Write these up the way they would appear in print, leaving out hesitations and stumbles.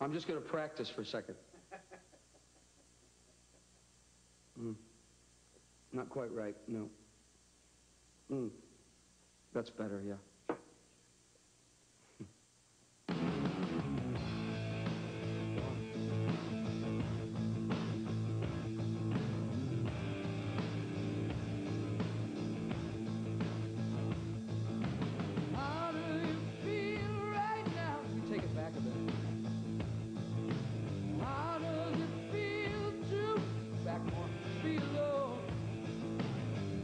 I'm just going to practice for a second. Not quite right, no. That's better, yeah. How do you feel right now? You take it back a bit. How does it feel to back more? Feel low.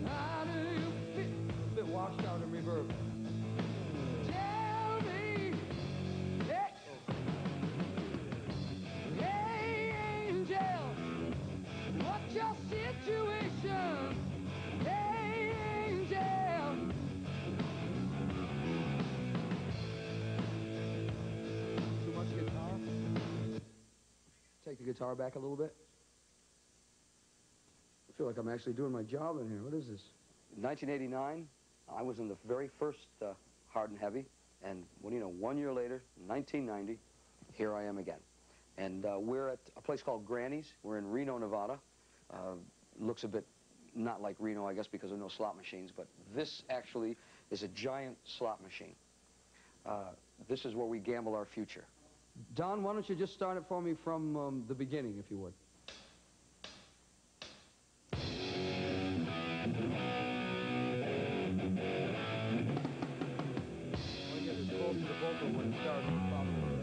How do you feel? A bit washed out in reverb. Tell me, hey, hey angel, what's your situation? Hey angel. Too much guitar? Take the guitar back a little bit. I feel like I'm actually doing my job in here. What is this? In 1989, I was in the very first Hard and Heavy, and what do you know, 1 year later, 1990, here I am again. And we're at a place called Granny's. We're in Reno, Nevada. Looks a bit not like Reno, I guess, because there are no slot machines, but this actually is a giant slot machine. This is where we gamble our future. Don, why don't you just start it for me from the beginning, if you would. Close to the vocal when it starts, probably.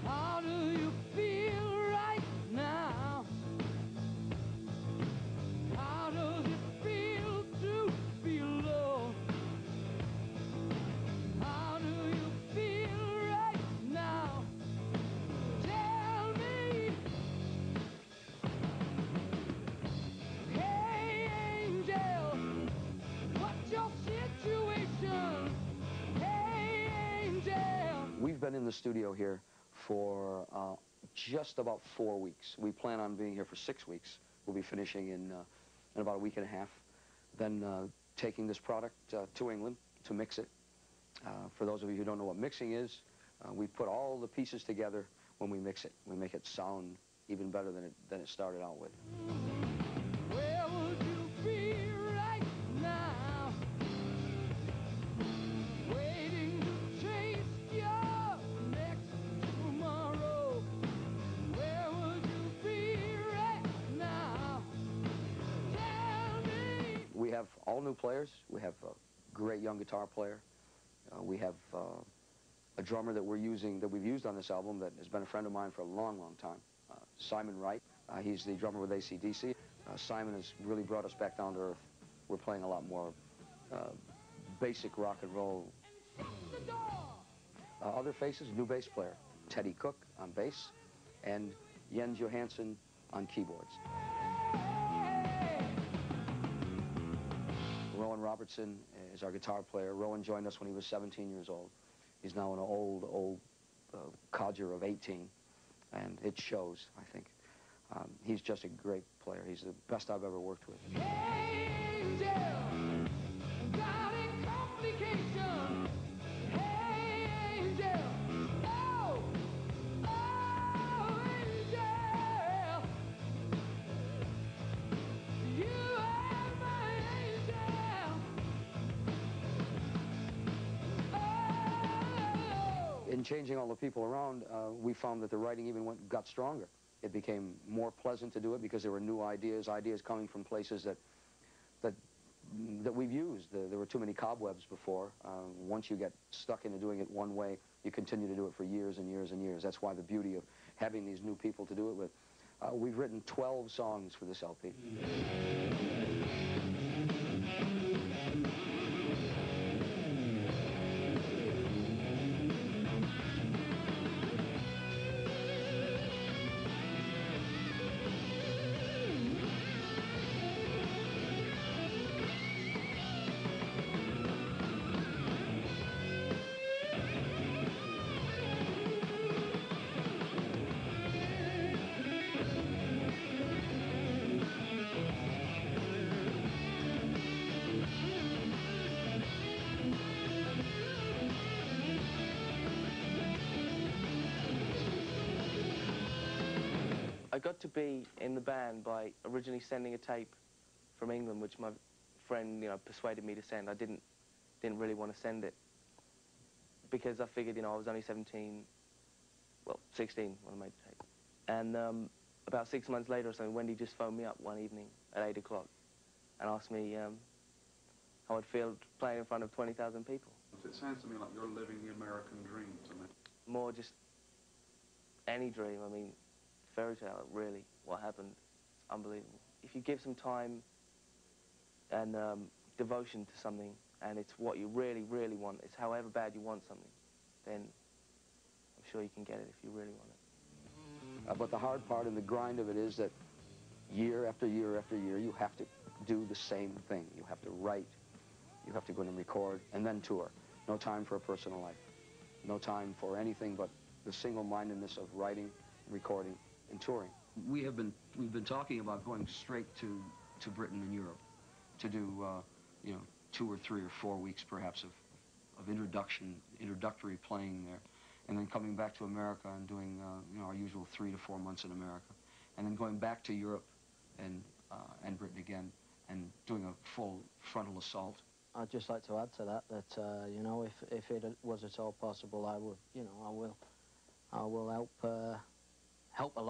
How do you feel right now? How does it feel to feel low? How do you feel right now? Tell me. Hey angel, what's your situation? Hey angel. We've been in the studio here for just about 4 weeks. We plan on being here for 6 weeks. We'll be finishing in about a week and a half. Then taking this product to England to mix it. For those of you who don't know what mixing is, we put all the pieces together when we mix it. We make it sound even better than it started out with. Where would you be right now? Waiting to chase your next tomorrow. Where would you be right now? Tell me. We have all new players. We have a great young guitar player. We have a drummer that we've used on this album that has been a friend of mine for a long, long time. Simon Wright. He's the drummer with AC/DC. Simon has really brought us back down to earth. We're playing a lot more basic rock and roll. Other faces, new bass player, Teddy Cook on bass, and Jens Johansson on keyboards. Rowan Robertson is our guitar player. Rowan joined us when he was 17 years old. He's now an old codger of 18, and it shows, I think. He's just a great player. He's the best I've ever worked with. Hey, angel, got a complication. Hey, angel, oh, angel, you are my angel. Oh. In changing all the people around, we found that the writing even got stronger. It became more pleasant to do it because there were new ideas coming from places that we've used. There were too many cobwebs before. Once you get stuck into doing it one way, you continue to do it for years and years and years. That's why the beauty of having these new people to do it with. We've written 12 songs for this LP. I got to be in the band by originally sending a tape from England, which my friend, persuaded me to send. I didn't really want to send it because I figured, I was only 17, well, 16 when I made the tape. And about 6 months later or something, Wendy just phoned me up one evening at 8 o'clock and asked me how I'd feel playing in front of 20,000 people. It sounds to me like you're living the American dream to me. More just any dream. I mean, fairy tale, really, what happened. It's unbelievable. If you give some time and devotion to something, and it's what you really, really want, it's however bad you want something, then I'm sure you can get it if you really want it. But the hard part and the grind of it is that year after year after year, you have to do the same thing. You have to write, you have to go in and record, and then tour. No time for a personal life. No time for anything but the single-mindedness of writing, recording, and touring. We've been talking about going straight to Britain and Europe to do, 2 or 3 or 4 weeks perhaps of introductory playing there, and then coming back to America and doing, our usual 3 to 4 months in America, and then going back to Europe and Britain again and doing a full frontal assault. I'd just like to add to that, if it was at all possible, I would, I will help along.